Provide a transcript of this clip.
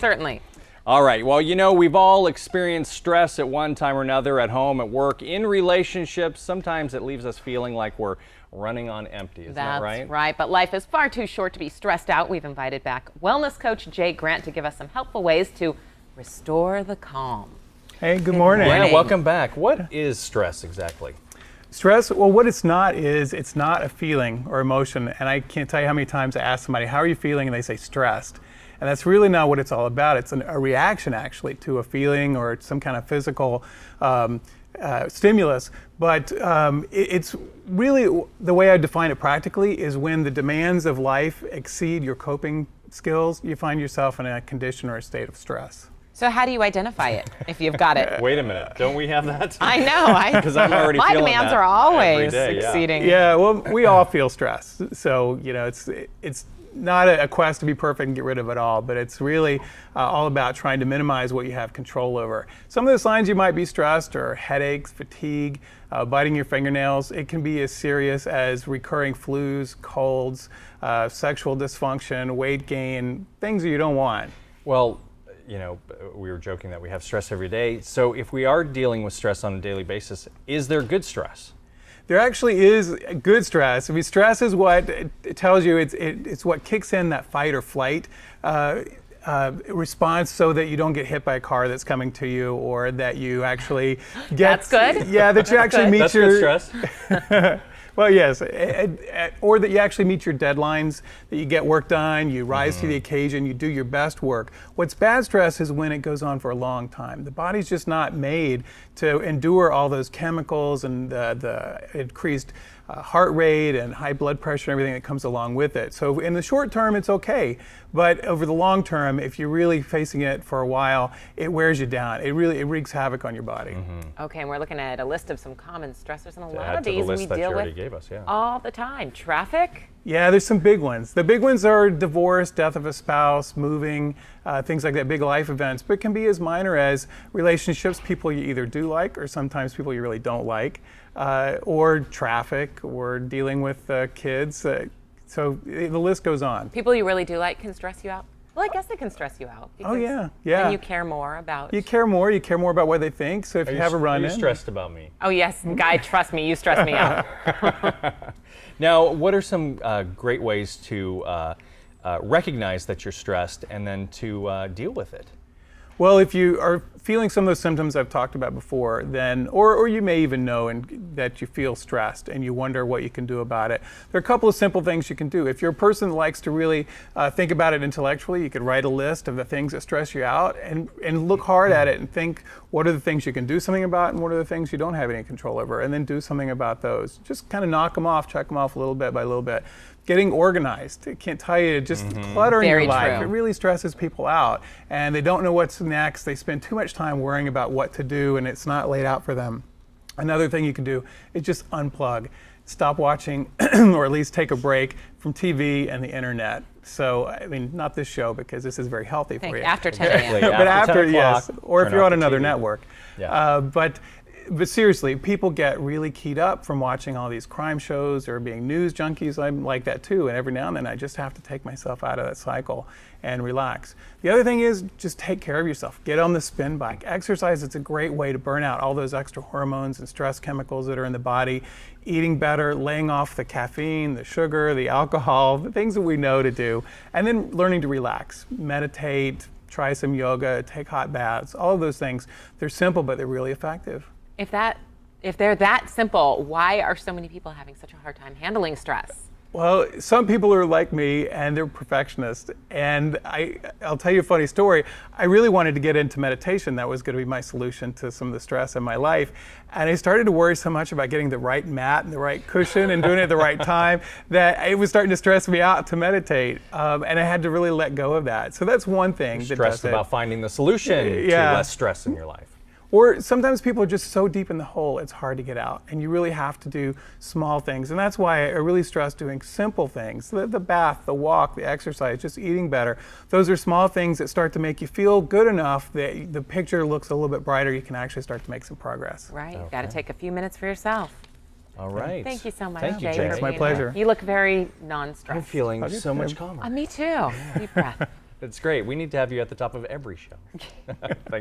Certainly. All right, well, you know, we've all experienced stress at one time or another, at home, at work, in relationships. Sometimes it leaves us feeling like we're running on empty. Isn't that right? That's right, but life is far too short to be stressed out. We've invited back wellness coach Jay Grant to give us some helpful ways to restore the calm. Hey, good morning. Yeah, welcome back. What is stress exactly? Stress, well, what it's not is, it's not a feeling or emotion. And I can't tell you how many times I ask somebody, how are you feeling? And they say stressed. And that's really not what it's all about. It's a reaction, actually, to a feeling or some kind of physical stimulus. But it's really, the way I define it practically is when the demands of life exceed your coping skills, you find yourself in a condition or a state of stress. So how do you identify it if you've got it? Wait a minute, don't we have that? I know. Because I'm already my feeling demands that are always every day, exceeding. Yeah, well, we all feel stress. So, you know, it's not a quest to be perfect and get rid of it all, but it's really all about trying to minimize what you have control over. Some of the signs you might be stressed are headaches, fatigue, biting your fingernails. It can be as serious as recurring flus, colds, sexual dysfunction, weight gain, things that you don't want. Well, you know, we were joking that we have stress every day. So if we are dealing with stress on a daily basis, is there good stress? There actually is good stress. I mean, stress is what it tells you, it's what kicks in that fight or flight response so that you don't get hit by a car that's coming to you, or that you actually get... That's good. Yeah, that you actually meet That's your... good stress. Well, yes, or that you actually meet your deadlines, that you get work done, you rise to the occasion, you do your best work. What's bad stress is when it goes on for a long time. The body's just not made to endure all those chemicals and the increased heart rate and high blood pressure and everything that comes along with it. So in the short term, it's okay. But over the long term, if you're really facing it for a while, it wears you down. It wreaks havoc on your body. Okay, and we're looking at a list of some common stressors, and a To lot add of to the these list we that you deal already with gave us, yeah. all the time. Traffic? Yeah, there's some big ones. The big ones are divorce, death of a spouse, moving, things like that, big life events. But it can be as minor as relationships, people you either do like or sometimes people you really don't like, or traffic, or dealing with kids. So the list goes on. People you really do like can stress you out? Well, I guess they can stress you out. Oh, yeah. And you care more about... You care more about what they think. So if you have a run-in... Are you stressed about me? Oh, yes, Guy, trust me, you stress me out. Now, what are some great ways to recognize that you're stressed and then to deal with it? Well, if you are feeling some of those symptoms I've talked about before, then, or you may even know that you feel stressed and you wonder what you can do about it. There are a couple of simple things you can do. If you're a person that likes to really think about it intellectually, you could write a list of the things that stress you out and look hard at it and think, what are the things you can do something about and what are the things you don't have any control over, and then do something about those. Just kind of knock them off, check them off a little bit by little bit. Getting organized. I can't tell you, just clutter in your life. True. It really stresses people out, and they don't know what's next. They spend too much time worrying about what to do, and it's not laid out for them. Another thing you can do is just unplug. Stop watching, or at least take a break from TV and the internet. So, I mean, not this show, because this is very healthy for you. After 10 a.m. But after, yes, or if turn you're off on the another TV. network. Yeah. But seriously, people get really keyed up from watching all these crime shows or being news junkies. I'm like that too, and every now and then I just have to take myself out of that cycle and relax. The other thing is just take care of yourself. Get on the spin bike. Exercise is a great way to burn out all those extra hormones and stress chemicals that are in the body. Eating better, laying off the caffeine, the sugar, the alcohol, the things that we know to do, and then learning to relax. Meditate, try some yoga, take hot baths, all of those things. They're simple, but they're really effective. If they're that simple, why are so many people having such a hard time handling stress? Well, some people are like me and they're perfectionists. And I'll tell you a funny story. I really wanted to get into meditation. That was going to be my solution to some of the stress in my life. And I started to worry so much about getting the right mat and the right cushion and doing it at the right time that it was starting to stress me out to meditate. And I had to really let go of that. So that's one thing. You're stressed about finding the solution to less stress in your life. Or sometimes people are just so deep in the hole, it's hard to get out. And you really have to do small things. And that's why I really stress doing simple things. The bath, the walk, the exercise, just eating better. Those are small things that start to make you feel good enough that the picture looks a little bit brighter. You can actually start to make some progress. Right, you've got to take a few minutes for yourself. All right. Thank you so much, Thank you, Jay. Jay. It's my pleasure. You look very non-stressed. I'm feeling so much calmer. Me too. Deep breath. It's great. We need to have you at the top of every show. Thank